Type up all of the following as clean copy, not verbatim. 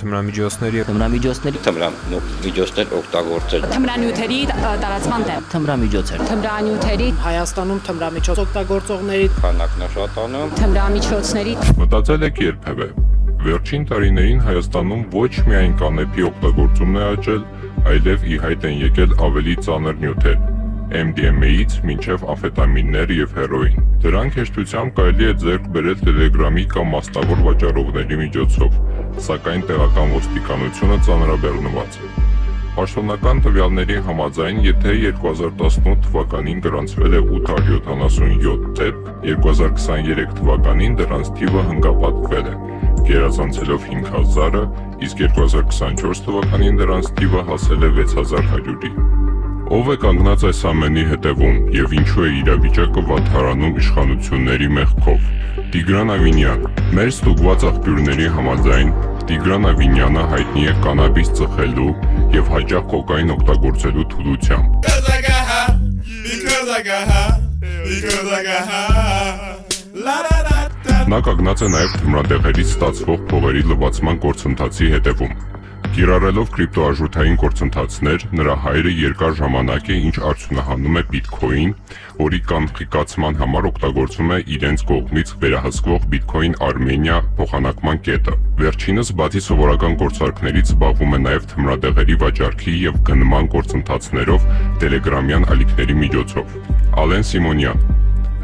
Թմրամիջոցների Թմրամիջոցներ օգտագործել Թմրանյութերի տարածման դեմ Թմրամիջոցներ Թմրանյութերի Հայաստանում թմրամիջոց օգտագործողների քանակն է շատանում թմրամիջոցների Մտածել եք երբևէ վերջին տարիներին Հայաստանում ոչ միայն կանեփի օգտագործումն է աճել, այլև ի հայտ են եկել ավելի ծանր նյութեր, MDMA-ից մինչև ամֆետամիններ եւ հերոին։ Դրանք հեշտությամբ կարելի է ձեռք բերել Telegram-ի կամ մասնավոր վաճառողների միջոցով, սակայն տեղական ոստիկանությունը ծանրաբեռնված է։ Պաշտոնական տվյալների համաձայն, եթե 2018 թվականին գրանցվել է 877 դեպք, 2023 թվականին դրանց թիվը հնգապատկվել է, գերազանցելով 5000-ը, իսկ 2024 թվականին դրանց թիվը հասել է 6100-ի։ Ով է կանգնած այս ամենի հետևում եւ ինչու է իրավիճակը վատթարանում իշխանությունների մեղքով։ Տիգրան Ավինյան։ Մեր ստուգված աղբյուրների համաձայն Տիգրան Ավինյանը հայտնի է կանաբիս ծխելու եւ հաճախ կոկային օգտագործելու թուլությամբ։ Նա կանգնած է նաև թմրադեղերից ստացվող փողերի լվացման գործընթացի հետևում։ Կիրառելով կրիպտոարժութային գործընթացներ, նրա հայրը երկար ժամանակ է ինչ արդյունահանում է բիտքոին, որի կանխիկացման համար օգտագործում է իրենց կողմից վերահսկվող Bitcoin Armenia փոխանակման կետը։ Վերջինս բացի սովորական գործարքներից զբաղվում է նաև թմրադեղերի վաճառքի եւ գնման գործընթացներով Telegram-յան ալիքների միջոցով։ Ալեն Սիմոնյան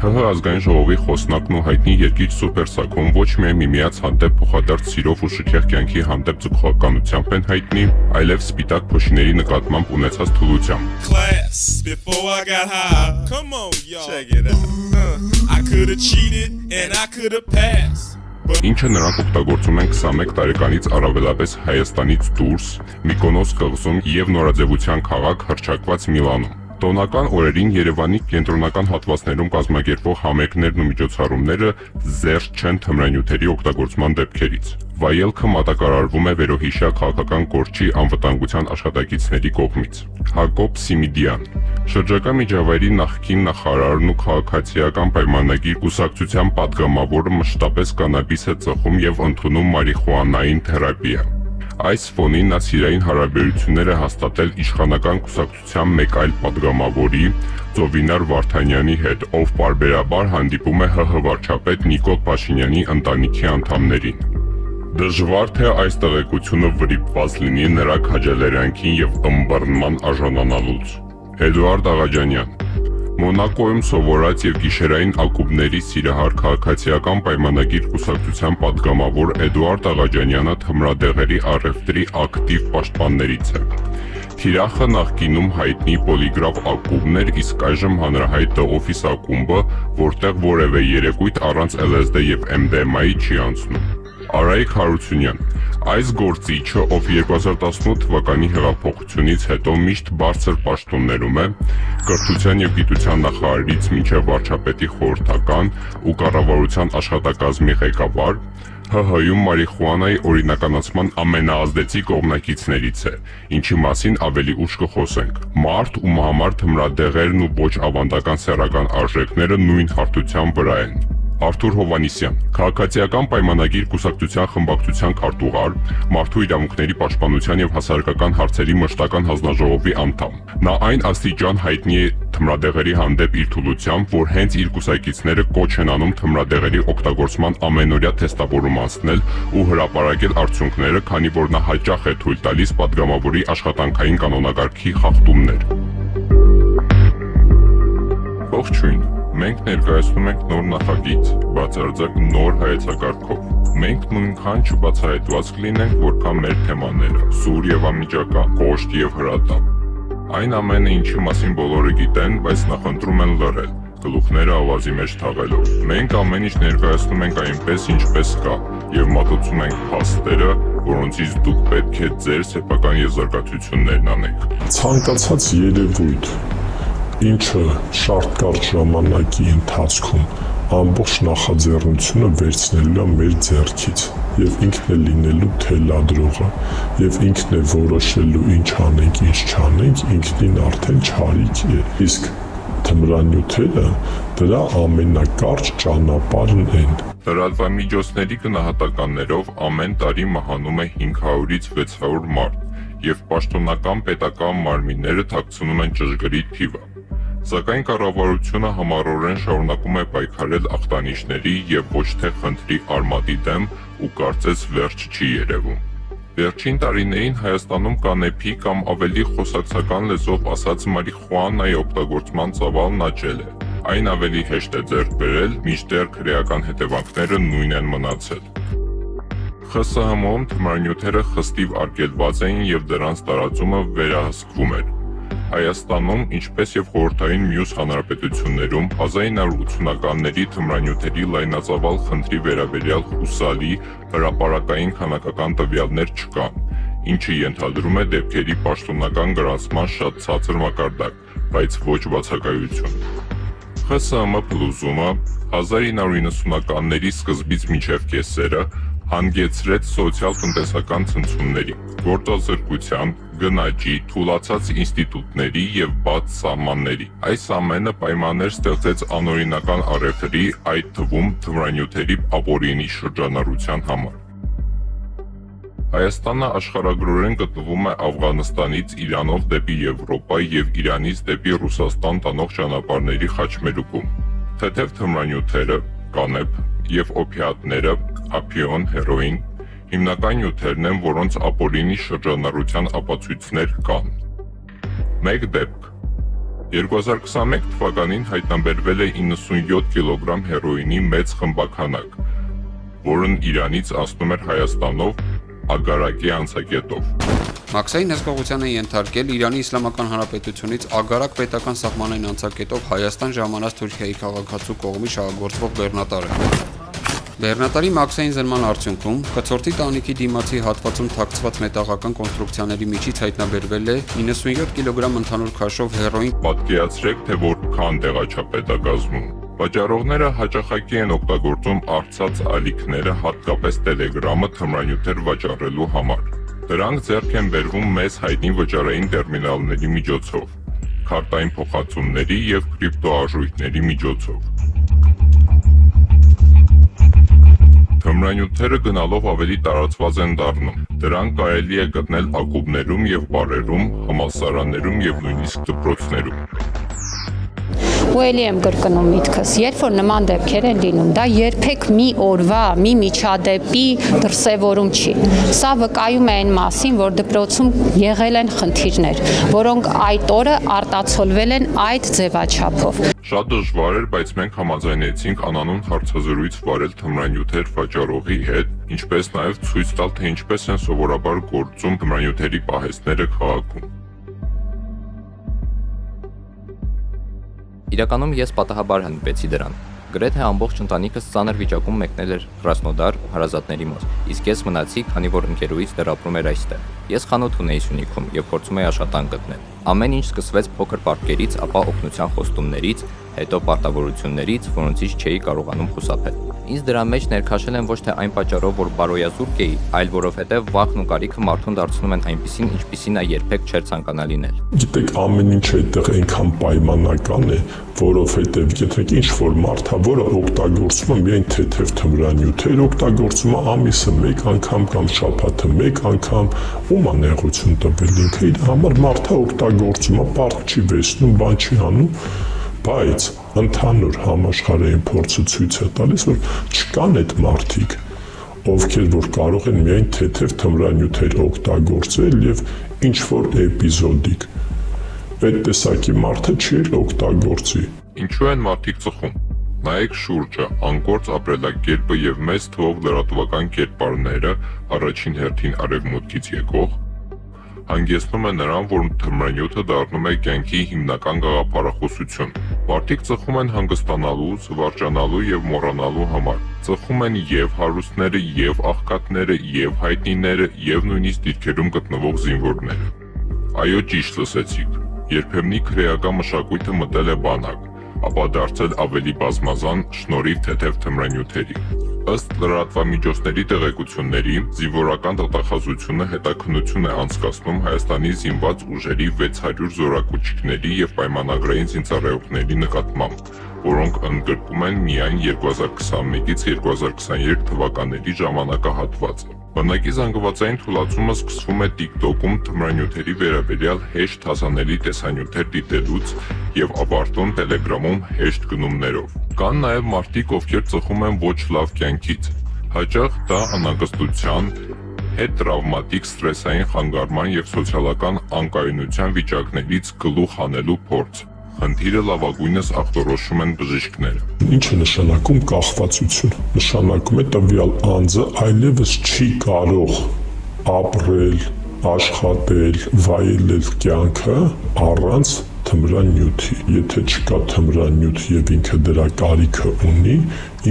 ՀՀ ազգային ժողովի խոսնակն ու հայտնի երկիչ Սուպերսակոն ոչ միայն միմիած հանդեպ փոխադարձ սիրով ու շքեղ կյանքի հանդեպ ձգողականությամբ են հայտնի, այլև սպիտակ փոշիների նկատմամբ ունեցած թուլությամբ։ Ինչը նրանք օգտագործում են 21 տարեկանից առավելապես Հայաստանից դուրս, Միկոնոս կղզում եւ նորաձևության քաղաք հռչակված Միլանում։ Տոնական օրերին Երևանի կենտրոնական հատվածներում կազմակերպվող համերգներն ու միջոցառումները զերծ չեն թմրանյութերի օգտագործման դեպքերից։ Վայելքը մատակարարվում է վերոհիշյալ քաղաքական կորչի անվտանգության աշխատակիցների կողմից։ Հակոբ Սիմիդյան շրջակա միջավայրի նախկին նախարարն ու քաղաքացիական պայմանագիր կուսակցության պատգամավորը մշտապես կանաբիս է ծխում եւ ընդունում մարիխուանային թերապիա։ Այս ֆոնին նա սիրային հարաբերություններ է հաստատել իշխանական կուսակցության մեկ այլ պատգամավորի Ծովինար Վարդանյանի հետ, ով պարբերաբար հանդիպում է ՀՀ վարչապետ Նիկոլ Փաշինյանի ընտանիքի անդամներին։ Դժվար թե այս տեղեկությունը վրիպված լինի նրա քաջալերանքին եւ ըմբռնման արժանանալուց։ Էդուարդ Աղաջանյան Մոնակոյում սովորած եւ գիշերային ակումբների սիրահար քաղաքացիական պայմանագիր կուսակցության պատգամավոր Էդուարդ Աղաջանյանը թմրադեղերի առևտրի ակտիվ պաշտպաններից է։ Թիրախը նախկինում հայտնի Պոլիգրաֆ ակումբն էր, իսկ այժմ հանրահայտ The Office ակումբը, որտեղ որևէ երեկույթ առանց LSD եւ MDMA-ի չի անցնում։ Արայիկ Հարությունյան այս գործիչը, ով 2018 թվականի հեղափոխությունից հետո միշտ բարձր պաշտոններում է, կրթության եւ գիտության նախարարից մինչեւ վարչապետի խորհրդական ու կառավարության աշխատակազմի ղեկավար, ՀՀ-ում մարիխուանայի օրինականացման ամենաազդեցիկ կողմնակիցներից է, ինչի մասին ավելի ուշ կխոսենք։ Մարդ, ում համար թմրադեղերն ու ոչ ավանդական սեռական արժեքները նույն հարթության վրա են։ Արթուր Հովանիսյան քաղաքացիական պայմանագիր կուսակցության խմբակցության քարտուղար, մարդու իրավունքների պաշտպանության եւ հասարակական հարցերի մշտական հանձնաժողովի անդամ։ Նա այն աստիճան հայտնի է թմրադեղերի հանդեպ իր թուլությամբ, որ հենց իր կուսակիցները կոչ են անում թմրադեղերի օգտագործման ամենօրյա թեստավորում անցնել ու հրապարակել արդյունքները, քանի որ նա հաճախ է թույլ տալիս պատգամավորի աշխատանքային կանոնակարգի խախտումներ։ Ողջույն։ Մենք ներկայացնում ենք նոր նախագիծ, բացարձակ նոր հայեցակարգով։ Մենք նույնքան չբացահայտված կլինենք, որքան մեր թեմաները՝ սուր եւ անմիջական, կոշտ եւ հրատապ։ Այն ամենը, ինչի մասին բոլորը գիտեն, բայց նախընտրում են լռել, գլուխները ավազի մեջ թաղելով։ Մենք ամեն ինչ ներկայացնում ենք այնպես, ինչպես կա, եւ մատուցում ենք փաստերը, որոնցից դուք պետք է ձեր սեփական եզրակացություններն անեք։ Ցանկացած երևույթ, ինչը շատ կարճ ժամանակի ընթացքում ամբողջ նախաձեռնությունը վերցնելու է մեր ձեռքից եւ ինքն է լինելու թելադրողը եւ ինքն է որոշելու ինչ անենք, ինչ չանենք, ինքնին արդեն չարիք է։ Իսկ թմրանյութերը դրա ամենակարճ ճանապարհն են։ Լրատվամիջոցների գնահատականներով ամեն տարի մահանում է 500-ից 600 մարդ, եւ պաշտոնական պետական մարմինները թաքցնում են ճշգրիտ թիվը։ Սակայն կառավարությունը համառորեն շարունակում է պայքարել ախտանիշների եւ ոչ թե խնդրի արմատի դեմ ու կարծես վերջ չի երևում։ Վերջին տարիներին Հայաստանում կանեփի կամ ավելի խոսակցական լեզվով ասած մարիխուանայի օգտագործման ծավալն աճել է։ Այն ավելի հեշտ է ձեռք բերել, մինչդեռ քրեական հետևանքները նույն են մնացել։ ԽՍՀՄ-ում թմրանյութերը խստիվ արգելված էին եւ դրանց տարածումը վերահսկվում էր։ Հայաստանում, ինչպես եւ խորհրդային մյուս հանրապետություններում 1980-ականների թմրանյութերի լայնածավալ խնդրի վերաբերյալ հուսալի հրապարակային քանակական տվյալներ չկան, ինչը ենթադրում է դեպքերի պաշտոնական գրանցման շատ ցածր մակարդակ, բայց ոչ բացակայություն։ ԽՍՀՄ փլուզումը 1990-ականների սկզբից մինչև կեսերը հանգեցրեց սոցիալ-տնտեսական ցնցումների, գործազրկության, գնաճի, թուլացած ինստիտուտների եւ բաց սահմանների։ Այս ամենը պայմաններ ստեղծեց անօրինական առևտրի, այդ թվում թմրանյութերի ապօրինի շրջանառության համար։ Հայաստանը աշխարհագրորեն գտնվում է Աֆղանստանից Իրանով դեպի Եվրոպա եւ Իրանից դեպի Ռուսաստան տանող ճանապարհների խաչմերուկում։ Թեթև թմրանյութերը, կանեփ եւ օփիատները, ապիոն, հերոին, հիմնական նյութերն են, որոնց ապօրինի շրջանառության ապացույցներ կան։ Մեկ դեպք։ 2021 թվականին հայտնաբերվել է 97 կիլոգրամ հերոինի մեծ խմբաքանակ, որն Իրանից անցնում էր Հայաստանով ագարակի անցակետով։ Մաքսային հսկողության է ենթարկել Իրանի Իսլամական Հանրապետությունից ագարակ պետական սահմանային անցակետով Հայաստան ժամանած Թուրքիայի քաղաքացու կողմից շահագործվող բեռնատարը։ Բեռնատարի մաքսային զննման արդյունքում խցորդի տանիքի դիմացի հատվածում թաքցված մետաղական կոնստրուկցիաների միջից հայտնաբերվել է 97 կիլոգրամ ընդհանուր քաշով հերոին։ Պատկերացրեք, թե որքան տեղաչափ է դա կազմում։ Վաճառողները հաճախակի են օգտագործում առցած ալիքները, հատկապես Telegram-ը թմրանյութեր վաճառելու համար։ Դրանք ձեռք են բերվում մեզ հայտնի վճարային տերմինալների միջոցով, քարտային փոխածումների եւ կրիպտոարժույթների միջոցով։ Թմրանյութերը գնալով ավելի տարածված են դառնում։ Դրանք կարելի է գտնել ակումբներում եւ բարերում, համալսարաններում եւ նույնիսկ դպրոցներում։ Ու էլի եմ կրկնում միտքս, երբ որ նման դեպքեր են լինում, դա երբեք մի օրվա, մի միջադեպի դրսևորում չի։ Սա վկայում է այն մասին, որ դպրոցում եղել են խնդիրներ, որոնք այդ օրը արտացոլվել են այդ ձևաչափով։ Շատ դժվար էր, բայց մենք համաձայնեցինք անանուն հարցազրույց վարել թմրանյութեր վաճառողի հետ, ինչպես նաև ցույց տալ, թե ինչպես են սովորաբար գործում թմրանյութերի պահեստները քաղաքում։ Իրականում ես պատահաբար հանդիպեցի դրան։ Գրեթե ամբողջ ընտանիքս ծանր վիճակում մեկնել էր Կրասնոդար հարազատների մոտ, իսկ ես մնացի, քանի որ ընկերուհիս դեռ ապրում էր այստեղ։ Ես խանութ ունեի Սյունիքում եւ փորձում էի աշխատանք գտնել։ Ամեն ինչ սկսվեց փոքր պարտքերից, ապա օգնության խոստումներից, հետո պարտավորություններից, որոնցից չէի կարողանում խուսափել։ Ինձ դրա մեջ ներքաշել են ոչ թե այն պատճառով, որ բարոյազուրկ էի, այլ որովհետև վախն ու կարիքը մարդուն դարձնում են այնպիսին, ինչպիսին նա երբեք չէր ցանկանա լինել։ Գիտեք, ամեն ինչ այդտեղ այնքան պայմանական է, որովհետև եթե ինչ-որ մարդ է, որը օգտագործում է միայն թեթև թմրանյութեր, օգտագործում է ամիսը մեկ անգամ կամ շաբաթը մեկ անգամ, ում է նեղություն տվել ինքը իր համար մարդը օգտագործում է, պարտք չի վերցնում, բան չի անում, բայց ընդհանուր համաշխարհային փորձը ցույց է տալիս, որ չկան այդ մարդիկ, ովքեր որ կարող են միայն թեթև թմրանյութեր օգտագործել եւ ինչ-որ էպիզոդիկ։ Այդ տեսակի մարդը չի օգտագործի։ Ինչու են մարդիկ ծխում։ Նայեք շուրջը, անկորձ ապրելակերպը եւ մեծ թվով լրատվական կերպարները, առաջին հերթին արևմուտքից եկող, հանգեցնում է նրան, որ թմրանյութը դառնում է կյանքի հիմնական գաղափարախոսություն։ Մարդիկ ծխում են հանգստանալու, զվարճանալու եւ մոռանալու համար։ Ծխում են եւ հարուստները, եւ աղքատները, եւ հայտնիները, եւ նույնիսկ դիրքերում գտնվող զինվորները։ Այո, ճիշտ լսեցիք։ Երբեմնի քրեական մշակույթը մտել է բանակ, ապա դարձել ավելի բազմազան շնորհիվ թեթև թմրանյութերի։ Ըստ լրատվամիջոցների տեղեկությունների, զինվորական դատախազությունը հետաքննություն է անցկացնում Հայաստանի զինված ուժերի 600 զորակոչիկների եւ պայմանագրային զինծառայողների նկատմամբ, որոնք ընդգրկում են միայն 2021-ից 2023 թվականների ժամանակահատվածը։ Բանակի զանգվածային թուլացումը սկսվում է TikTok-ում թմրանյութերի վերաբերյալ հեշտ հասանելի տեսանյութեր դիտելուց եւ ավարտվում Telegram-ում հեշտ գնումներով։ Կան նաեւ մարդիկ, ովքեր ծխում են ոչ լավ կյանքից։ Հաճախ դա անհանգստության, հետտրավմատիկ սթրեսային խանգարման եւ սոցիալական անկայունության վիճակներից գլուխ հանելու փորձ։ Խնդիրը լավագույնս ախտորոշում են բժիշկները։ Ինչ է նշանակում կախվածություն։ Նշանակում է տվյալ անձը այլևս չի կարող ապրել, աշխատել, վայելել կյանքը առանց թմրանյութի։ Եթե չկա թմրանյութ եւ ինքը դրա կարիքը ունի,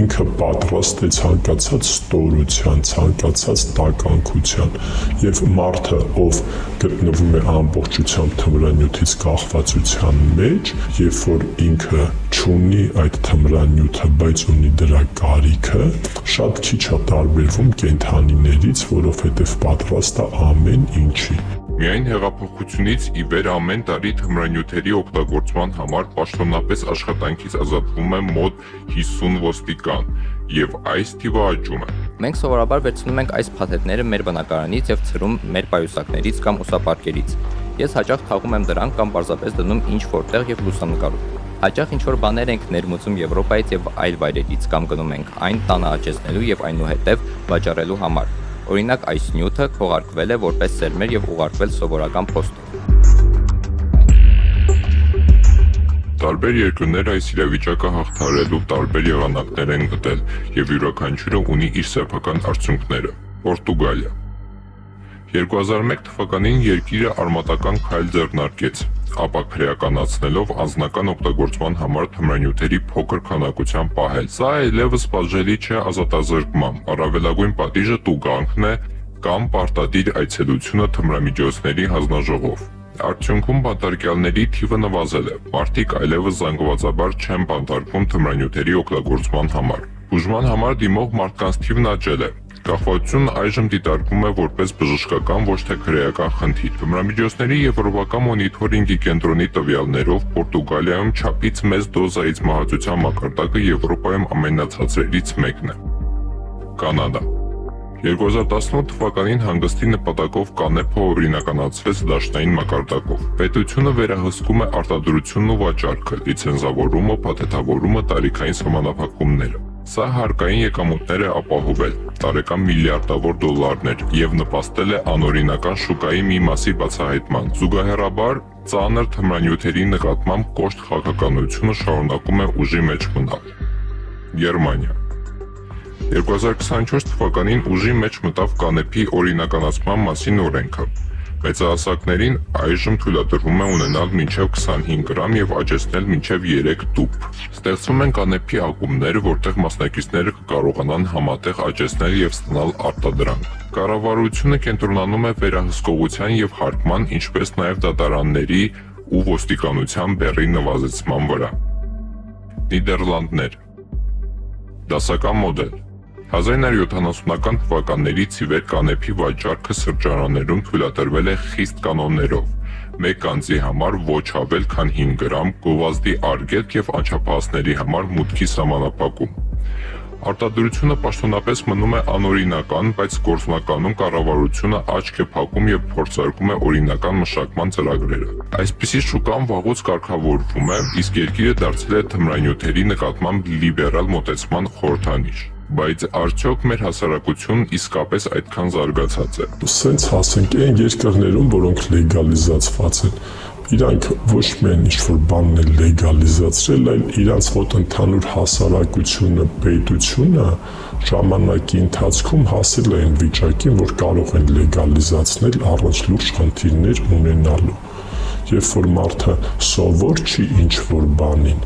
ինքը պատրաստ է ցանկացած ստորության, ցանկացած տականքության եւ մարդը, ով գտնվում է ամբողջությամբ թմրանյութից կախվածության մեջ, երբ որ ինքը չունի այդ թմրանյութը, բայց ունի դրա կարիքը, շատ քիչ է տարբերվում կենդանիներից, որովհետեւ պատրաստ է ամեն ինչի։ Միայն հեղափոխությունից ի վեր ամեն տարի թմրանյութերի օգտագործման համար պաշտոնապես աշխատանքից ազատվում է մոտ 50 ոստիկան, եւ այս թիվը աճում է։ Մենք սովորաբար վերցնում ենք այս փաթեթները մեր բնակարանից եւ ցրում մեր պայուսակներից կամ ուսապարկերից։ Ես հաճախ թաղում եմ դրանք կամ պարզապես դնում ինչ որտեղ եւ լուսանկարում։ Հաճախ ինչ-որ բաներ ենք ներմուծում Եվրոպայից եւ այլ վայրերից կամ գնում ենք այն տանը աճեցնելու եւ այնուհետեւ վաճառելու համար։ Օրինակ, այս նյութը քողարկվել է որպես սերմեր եւ ուղարկվել սովորական փոստով։ Տարբեր երկրներ այս իրավիճակը հաղթահարելու տարբեր եղանակներ են գտել եւ յուրաքանչյուրը ունի իր սեփական արդյունքները։ Պորտուգալիա 2001 թվականին երկիրը արմատական քայլ ձեռնարկեց, ապա քրեականացնելով անձնական օգտագործման համար թմրանյութերի փոքր քանակության պահել։ Սա այլևս պատժելի չէ ազատազրկման, առավելագույն պատիժը տուգանքն է կամ պարտադիր այցելությունը թմրամիջոցների հանձնաժողով։ Արդյունքում բանտարկյալների թիվը նվազել է, մարդիկ այլևս զանգվածաբար չեն բանտարկվում թմրանյութերի օգտագործման համար։ Բուժման համար դիմող մարդկանց թիվն աճել է։ Կախվածությունն այժմ դիտարկվում է որպես բժշկական, ոչ թե քրեական խնդիր։ Թմրամիջոցների եվրոպական մոնիթորինգի կենտրոնի տվյալներով Պորտուգալիայում չափից մեծ դոզայից մահացության մակարդակը Եվրոպայում ամենացածրերից մեկն է։ Կանադա 2018 թվականին հանգստի նպատակով կանեփը օրինականացվեց դաշնային մակարդակով։ Պետությունը վերահսկում է արտադրությունն ու վաճառքը, լիցենզավորումը, փաթեթավորումը, տարիքային սահմանափակումները։ Սա հարկային եկամուտներ է ապահովել, տարեկան միլիարդավոր դոլարներ եւ նպաստել է անօրինական շուկայի մի մասի բացահայտման։ Զուգահեռաբար ծանր թմրանյութերի նկատմամբ կոշտ քաղաքականությունը շարունակում է ուժի մեջ մնալ։ Գերմանիա 2024 թվականին ուժի մեջ մտավ կանեփի օրինականացման մասին օրենքը։ Մեծահասակներին այժմ թույլատրվում է ունենալ մինչև 25 գրամ եւ աճեցնել մինչև 3 տուփ։ Ստեղծվում են կանեփի ակումբներ, որտեղ մասնակիցները կկարողանան համատեղ աճեցնել եւ ստանալ արտադրանք։ Կառավարությունը կենտրոնանում է վերահսկողության եւ հարկման, ինչպես նաեւ դատարանների ու ոստիկանության բեռի նվազեցման վրա։ Նիդերլանդներ դասական մոդել 1970-ական թվականներից ի վեր կանեփի վաճառքը սրճարաններում թույլատրվել է խիստ կանոններով։ Մեկ անձի համար ոչ ավել քան 5 գրամ, գովազդի արգելք եւ անչափահասների համար մուտքի սահմանափակում։ Արտադրությունը պաշտոնապես մնում է անօրինական, բայց գործնականում կառավարությունը աչք է փակում եւ փորձարկում է օրինական մշակման ծրագրերը։ Այսպիսի շուկան վաղուց կարգավորվում է, իսկ երկիրը դարձել է թմրանյութերի նկատմամբ լիբերալ մոտեցման խորհրդանիշ։ Բայց արդյոք մեր հասարակությունն իսկապես այդքան զարգացած է։ Սենց հասենք այն երկրներում, որոնք լեգալիզացված են, իրանք ոչ միայն ինչ-որ բանն է լեգալիզացրել, այլ իրանց մոտ ընդհանուր հասարակությունը, պետությունը ժամանակի ընթացքում հասել է այն վիճակին, որ կարող են լեգալիզացնել առանց լուրջ խնդիրներ ունենալու։ Երբ որ մարդը սովոր չի ինչ-որ բանին,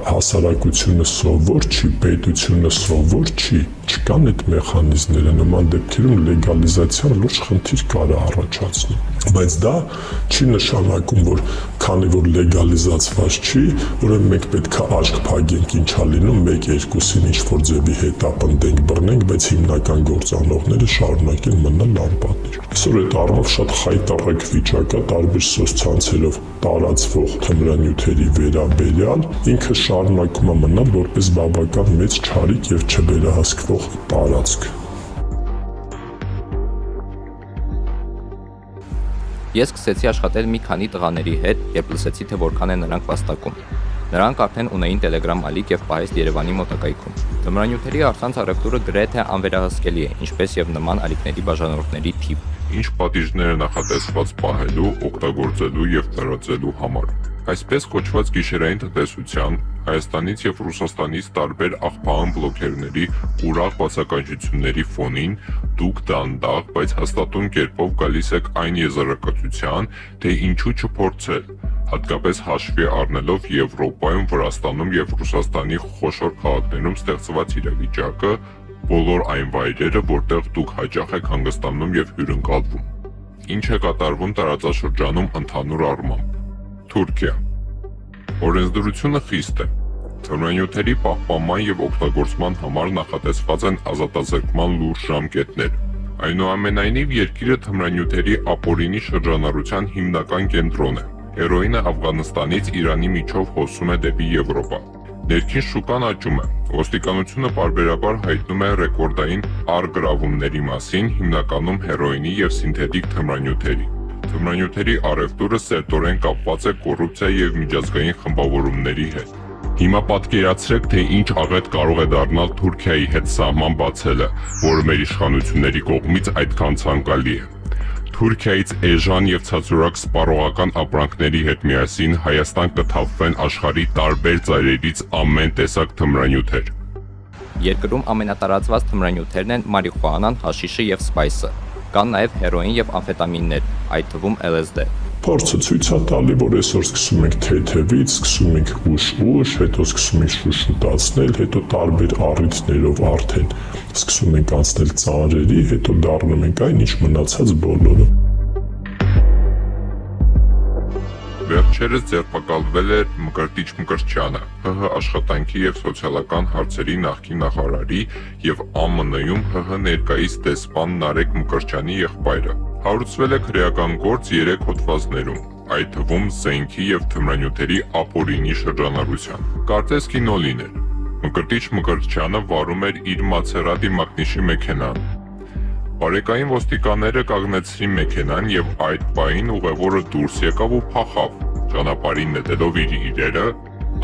հասարակությունը սովոր չի, պետությունը սովոր չի, չկան այդ մեխանիզմները, նման դեպքերում լեգալիզացիան լուրջ խնդիր կարող է առաջացնել։ Բայց դա չի նշանակում, որ Քանի որ լեգալիզացված չի, ուրեմն մենք պետք է աչք փակենք ինչա լինում, 1-2-ին ինչ-որ ձևի հետապնդենք, բռնենք, բայց հիմնական գործանողները շարունակեն մնալ անպատիժ։ Այսօր այդ առումով շատ խայտառակ վիճակ է տարբեր սոցցանցերով տարածվող թմրանյութերի վերաբերյալ, ինքը շարունակում է մնալ որպես բավական մեծ չարիք եւ չվերահսկվող տարածք։ Ես սկսեցի աշխատել մի քանի տղաների հետ, երբ լսեցի, թե որքան են նրանք վաստակում։ Նրանք արդեն ունեին Telegram ալիք եւ պահեստ Երևանի մոտակայքում։ Թմրանյութերի առցանց առևտուրը գրեթե անվերահսկելի է, ինչպես եւ նման ալիքների բաժանորդների թիվ։ Ինչ պատիժներ է նախատեսված պահելու, օգտագործելու եւ տարածելու համար։ Այսպես կոչված գիշերային տնտեսության Հայաստանից եւ Ռուսաստանից տարբեր աղբահան բլոգերների ուրախ բացականչությունների ֆոնին դուք դանդաղ, բայց հաստատուն կերպով գալիս եք այն եզրակացության, թե ինչու չփորձել, հատկապես հաշվի առնելով Եվրոպայում, Վրաստանում եւ Ռուսաստանի խոշոր քաղաքներում ստեղծված իրավիճակը, բոլոր այն վայրերը, որտեղ դուք հաճախ եք հանգստանում եւ հյուրընկալվում։ Ինչ է կատարվում տարածաշրջանում ընդհանուր առմամբ։ Թուրքիա։ Օրենսդրությունը խիստ է։ Թմրանյութերի պահպանման եւ օգտագործման համար նախատեսված են ազատազրկման լուրջ ժամկետներ։ Այնուամենայնիվ երկիրը թմրանյութերի ապօրինի շրջանառության հիմնական կենտրոն է։ Հերոինը Աֆղանստանից Իրանի միջով հոսում է դեպի Եվրոպա։ Ներքին շուկան աճում է։ Ոստիկանությունը պարբերաբար հայտնում է ռեկորդային առգրավումների մասին, հիմնականում հերոինի եւ սինթետիկ թմրանյութերի։ Թմրանյութերի առևտուրը սերտորեն կապված է կոռուպցիա եւ միջազգային խմբավորումների հետ։ Հիմա պատկերացրեք, թե ինչ աղետ կարող է դառնալ Թուրքիայի հետ սահման բացելը, որը մեր իշխանությունների կողմից այդքան ցանկալի է։ Թուրքիայից էժան եւ ցածրորակ սպառողական ապրանքների հետ միասին Հայաստան կթափվեն աշխարհի տարբեր ծայրերից ամեն տեսակ թմրանյութեր։ Երկրում ամենատարածված թմրանյութերն են մարիխուանան, հաշիշը եւ սպայսը։ Կան նաեւ հերոին եւ ամֆետամիններ, այդ թվում LSD։ Փորձը ցույց է տալի, որ այսօր սկսում ենք թեթևից, սկսում ենք ուշ, հետո սկսում ենք շուշուտացնել, հետո տարբեր առիթներով արդեն սկսում ենք անցնել ծանրերի, հետո դառնում ենք այն, ինչ մնացած բոլորը։ Վերջերս ձերբակալվել է Մկրտիչ Մկրտչյանը, ՀՀ աշխատանքի եւ սոցիալական հարցերի նախկին նախարարի եւ ԱՄՆ-ում ՀՀ ներկայիս դեսպան Նարեկ Մկրտչյանի եղբայրը։ Հարուցվել է քրեական գործ 3 հոդվածներում, այդ թվում զենքի եւ թմրանյութերի ապօրինի շրջանառության։ Կարծես կինո լիներ։ Մկրտիչ Մկրտչյանը վարում էր իր Մացերատի մակնիշի մեքենան։ Բարեկային ոստիկանները կանգնեցրին մեքենան եւ այդ պահին ուղևորը դուրս եկավ ու փախավ, ճանապարհին նետելով իր իրերը,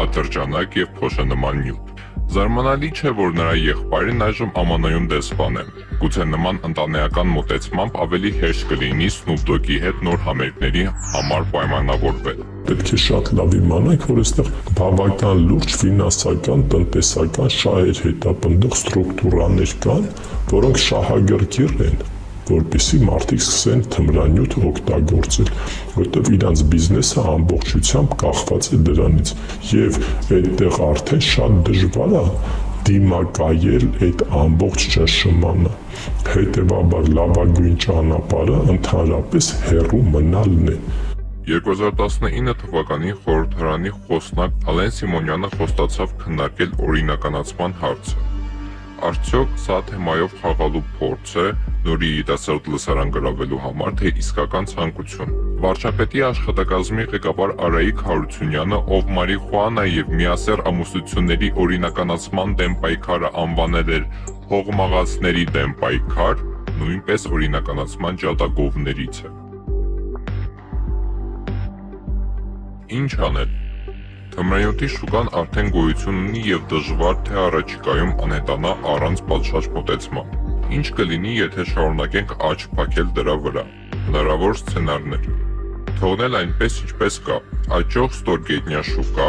ատրճանակ եւ փոշենման նյութ։ Զարմանալի չէ, որ նրա եղբայրն այժմ ԱՄՆ-ում դեսպան է։ Գուցե նման ընտանեկան մոտեցմամբ ավելի հեշտ կլինի Snoop Dogg-ի հետ նոր համերգների համար պայմանավորվել։ Պետք է շատ լավ իմանանք, որ այստեղ բավական լուրջ ֆինանսական, տնտեսական շահեր հետապնդող ստրուկտուրաներ կան, որոնք շահագրգիռ են, որպեսզի մարդիկ սկսեն թմրանյութ օգտագործել, որտեղ իրանց բիզնեսը ամբողջությամբ կախված է դրանից, եւ այդտեղ արդեն շատ դժվար է դիմակայել այդ ամբողջ ճնշմանը։ Հետևաբար լավագույն ճանապարհը ընդհանրապես հեռու մնալն է։ 2019 թվականին խորհրդարանի խոսնակ Ալեն Սիմոնյանը խոստացավ քննարկել օրինականացման հարցը։ Արդյոք սա թեմայով խաղալու փորձ է նորի երիտասարդ լսարան գրավելու համար, թե իսկական ցանկություն։ Վարչապետի աշխատակազմի ղեկավար Արայիկ Հարությունյանը, ով մարիխուանա եւ միասեռ ամուսնությունների օրինականացման դեմ պայքարը անվանել էր հողմաղացների դեմ պայքար, նույնպես օրինականացման ջատագովներից է։ Ինչ անել։ Թմրանյութի շուկան արդեն գոյություն ունի եւ դժվար թե առաջիկայում անհետանա առանց պատշաճ մոտեցման։ Ինչ կլինի, եթե շարունակենք աչք փակել դրա վրա։ Հնարավոր սցենարներ։ Թողնել այնպես, ինչպես կա։ Աճող ստորգետնյա շուկա,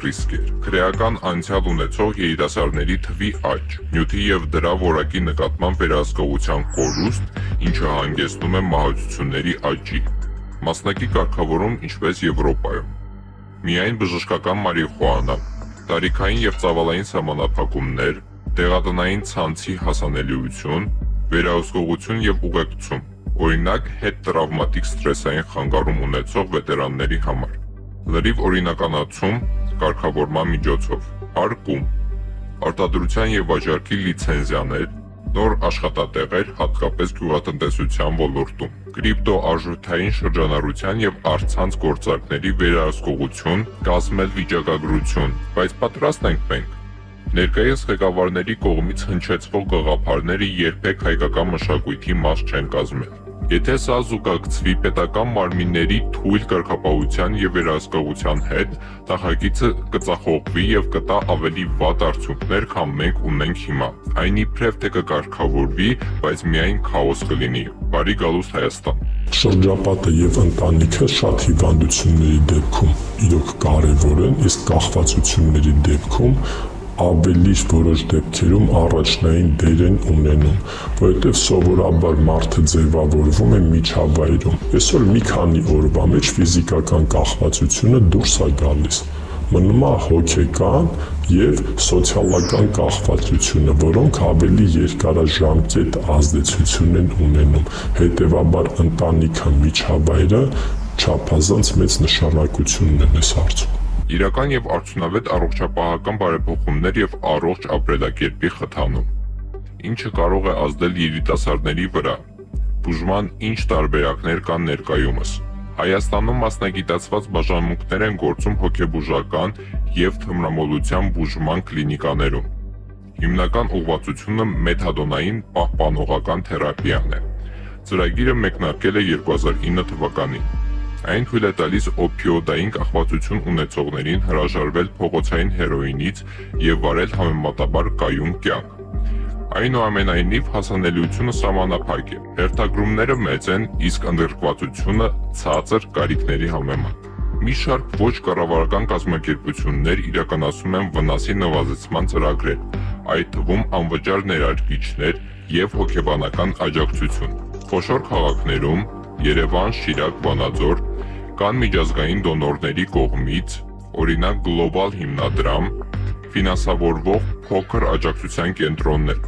ռիսկեր։ Քրեական անցյալ ունեցող երիտասարդների թվի աճ, նյութի եւ դրա որակի նկատմամբ վերահսկողության կորուստ, ինչը հանգեցնում է մահացությունների աճի։ Մասնակի կարգավորում ինչպես Եվրոպայում։ Միայն բժշկական մարիխուանա, տարիքային եւ ծավալային սահմանափակումներ, տեղատնային ցանցի հասանելիություն, վերահսկողություն եւ ուղեկցում, օրինակ հետ տրավմատիկ սթրեսային խանգարում ունեցող վետերանների համար։ լրիվ օրինականացում կարգավորման միջոցով, հարկում, արտադրության եւ վաճառքի լիցենզիաներ, նոր աշխատատեղեր, հատկապես գյուղատնտեսության ոլորտում, կրիպտոարժութային շրջանառության եւ առցանց գործարքների վերահսկողություն, կազմել վիճակագրություն, բայց պատրաստ ենք մենք։ Ներկայիս ղեկավարների կողմից հնչեցվող գաղափարները երբեք հայկական մշակույթի մաս չեն կազմել։ Եթե սա զուգակցվի պետական մարմինների թույլ կարգապահության եւ վերահսկողության հետ, նախագիծը կծախողվի եւ կտա ավելի վատ արդյունքներ, քան մենք ունենք հիմա։ Այն իբրև թե կկարգավորվի, բայց միայն քաոս կլինի։ Բարի գալուստ Հայաստան։ Շրջապատը եւ ընտանիքը շատ հիվանդությունների դեպքում իրոք կարեւոր են, իսկ կախվածությունների դեպքում ավելի որոշ դեպքերում առաջնային դեր են ունենում, որովհետև սովորաբար մարդը ձևավորվում է միջավայրում։ Այսօր մի քանի օրվա մեջ ֆիզիկական կախվածությունը դուրս է գալիս։ Մնում է հոգեկան եւ սոցիալական կախվածությունը, որոնք ավելի երկարաժամկետ ազդեցություն են ունենում։ Հետևաբար ընտանիքը միջավայրը չափազանց մեծ նշանակություն ունեն այս հարցում։ Իրական եւ արդյունավետ առողջապահական բարեփոխումներ եւ առողջ ապրելակերպի խթանում, ինչը կարող է ազդել երիտասարդների վրա։ Բուժման ինչ տարբերակներ կան ներկայումս։ Հայաստանում մասնագիտացված բաժանմունքներ են գործում հոգեբուժական եւ թմրամոլության բուժման կլինիկաներում։ Հիմնական ուղղվածությունը մեթադոնային պահպանողական թերապիան է։ Ծրագիրը մեկնարկել է 2009 թվականին։ Այն թույլ է տալիս օպիոդային կախվածություն ունեցողներին հրաժարվել փողոցային հերոինից եւ վարել համեմատաբար կայուն կյանք։ Այնուամենայնիվ հասանելիությունը սահմանափակ է։ Հերթագրումները մեծ են, իսկ ընդգրկվածությունը ցածր կարիքների համեմատ։ Մի շարք ոչ կառավարական կազմակերպություններ իրականացում են վնասի նվազեցման ծրագրեր, այդ թվում անվճար ներարկիչներ եւ հոգեբանական աջակցություն։ Խոշոր քաղաքներում Երևան, Շիրակ, Վանաձոր կան միջազգային դոնորների կողմից, օրինակ Global հիմնադրամ, ֆինանսավորվող փոքր աջակցության կենտրոններ։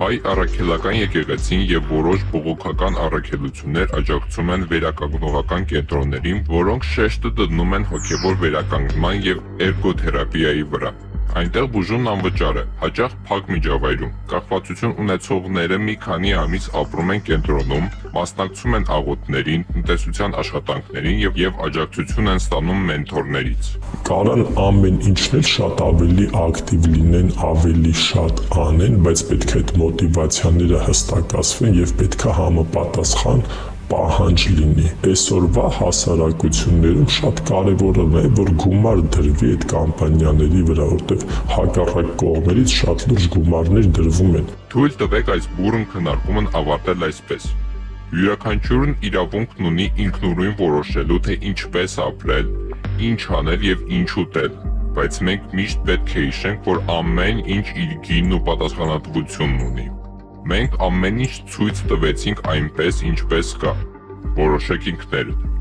Հայ առաքելական եկեղեցին եւ որոշ բողոքական առաքելություններ աջակցում են վերականգնողական կենտրոններին, որոնք շեշտը դնում են հոգեվոր վերականգնման եւ էրգոթերապիայի վրա։ Այնտեղ բուժումն անվճար է, հաճախ փակ միջավայրում։ Կախվածություն ունեցողները մի քանի ամիս ապրում են կենտրոնում, մասնակցում են աղոթներին, տնտեսության աշխատանքներին եւ աջակցություն են ստանում մենթորներից։ Կարան ամեն ինչն էլ շատ ավելի ակտիվ լինեն, ավելի շատ անեն, բայց պետք է այդ մոտիվացիաները հստակացվեն եւ պետք է համապատասխան պահանջ լինի։ Այսօրվա հասարակություններում շատ կարևոր է, որ գումար դրվի այդ կամպանիաների վրա, որտեղ հակառակ կողմերից շատ լուրջ գումարներ դրվում են։ Թույլ տվեք այս բուրըն քննարկումն ավարտել այսպես։ Յուրաքանչյուրն իրավունքն ունի ինքնուրույն որոշելու, թե ինչպես ապրել, ինչ անել եւ ինչ ուտել, բայց մենք միշտ պետք է հիշենք, որ ամեն ինչ իր գինն ու պատասխանատվությունն ունի։ Մենք ամեն ինչ ցույց տվեցինք այնպես, ինչպես կա։ Որոշեք ինքներդ։